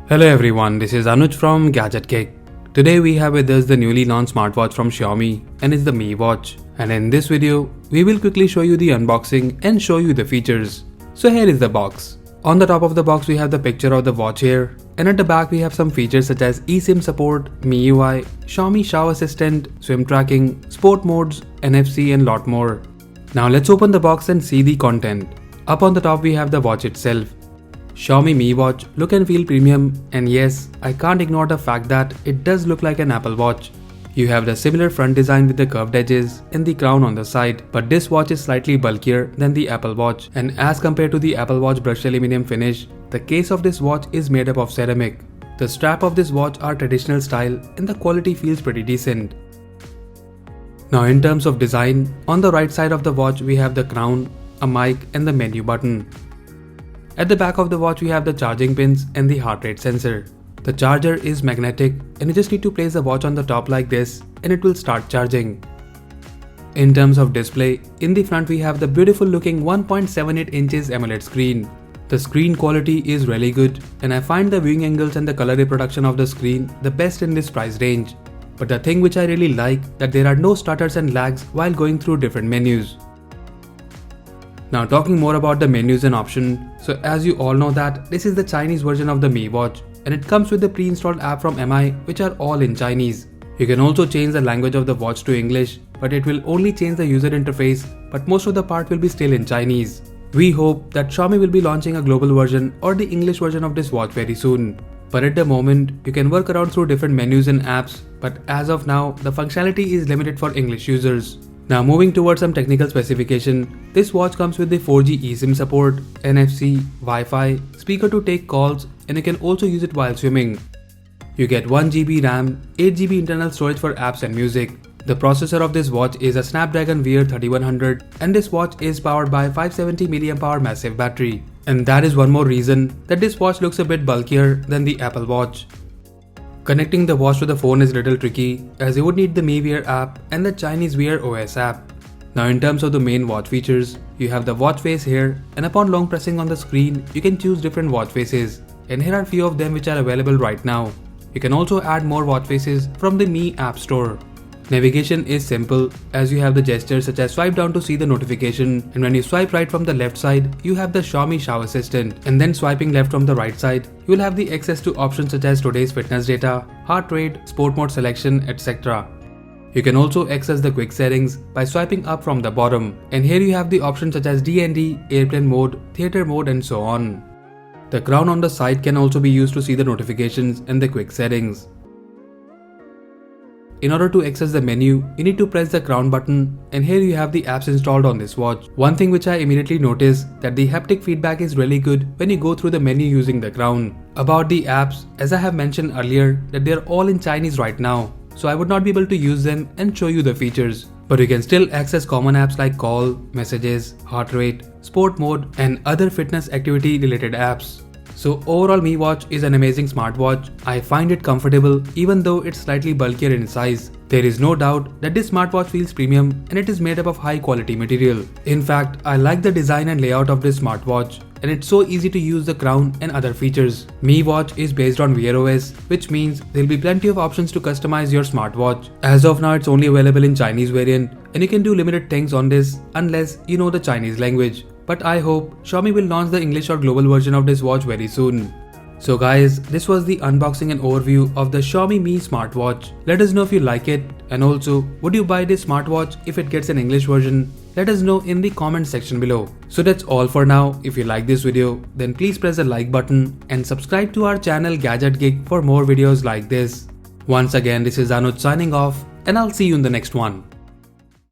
Hello everyone, this is Anuj from Gadget Geek. Today we have with us the newly launched smartwatch from Xiaomi and it's the Mi Watch. And in this video, we will quickly show you the unboxing and show you the features. So here is the box. On the top of the box we have the picture of the watch here, and at the back we have some features such as eSIM support, MIUI, Xiaomi Shower Assistant, swim tracking, sport modes, NFC and lot more. Now let's open the box and see the content. Up on the top we have the watch itself. Xiaomi Mi Watch look and feel premium, and yes, I can't ignore the fact that it does look like an Apple Watch. You have the similar front design with the curved edges and the crown on the side, but this watch is slightly bulkier than the Apple Watch, and as compared to the Apple Watch brushed aluminum finish, the case of this watch is made up of ceramic. The strap of this watch are traditional style and the quality feels pretty decent. Now in terms of design, on the right side of the watch we have the crown, a mic and the menu button. At the back of the watch we have the charging pins and the heart rate sensor. The charger is magnetic and you just need to place the watch on the top like this and it will start charging. In terms of display, in the front we have the beautiful looking 1.78 inches AMOLED screen. The screen quality is really good and I find the viewing angles and the color reproduction of the screen the best in this price range. But the thing which I really like that there are no stutters and lags while going through different menus. Now talking more about the menus and options, so as you all know that this is the Chinese version of the Mi Watch and it comes with the pre-installed app from MI which are all in Chinese. You can also change the language of the watch to English, but it will only change the user interface, but most of the part will be still in Chinese. We hope that Xiaomi will be launching a global version or the English version of this watch very soon. But at the moment, you can work around through different menus and apps, but as of now, the functionality is limited for English users. Now moving towards some technical specification, this watch comes with the 4G eSIM support, NFC, Wi-Fi, speaker to take calls, and you can also use it while swimming. You get 1GB RAM, 8GB internal storage for apps and music. The processor of this watch is a Snapdragon Wear 3100 and this watch is powered by 570 mAh massive battery. And that is one more reason that this watch looks a bit bulkier than the Apple Watch. Connecting the watch to the phone is little tricky as you would need the Mi Wear app and the Chinese Wear OS app. Now in terms of the main watch features, you have the watch face here, and upon long pressing on the screen, you can choose different watch faces, and here are few of them which are available right now. You can also add more watch faces from the Mi App Store. Navigation is simple as you have the gestures such as swipe down to see the notification, and when you swipe right from the left side, you have the Xiaomi Shower Assistant, and then swiping left from the right side, you will have the access to options such as today's fitness data, heart rate, sport mode selection, etc. You can also access the quick settings by swiping up from the bottom, and here you have the options such as DND, airplane mode, theater mode and so on. The crown on the side can also be used to see the notifications and the quick settings. In order to access the menu, you need to press the crown button, and here you have the apps installed on this watch. One thing which I immediately noticed that the haptic feedback is really good when you go through the menu using the crown. About the apps, as I have mentioned earlier that they are all in Chinese right now, so I would not be able to use them and show you the features. But you can still access common apps like call, messages, heart rate, sport mode and other fitness activity related apps. So overall Mi Watch is an amazing smartwatch. I find it comfortable even though it's slightly bulkier in size. There is no doubt that this smartwatch feels premium and it is made up of high quality material. In fact, I like the design and layout of this smartwatch, and it's so easy to use the crown and other features. Mi Watch is based on Wear OS, which means there'll be plenty of options to customize your smartwatch. As of now, it's only available in Chinese variant and you can do limited things on this unless you know the Chinese language. But I hope Xiaomi will launch the English or global version of this watch very soon. So guys, this was the unboxing and overview of the Xiaomi Mi smartwatch. Let us know if you like it, and also would you buy this smartwatch if it gets an English version? Let us know in the comment section below. So that's all for now. If you like this video, then please press the like button and subscribe to our channel Gadget Geek for more videos like this. Once again, this is Anuj signing off, and I'll see you in the next one.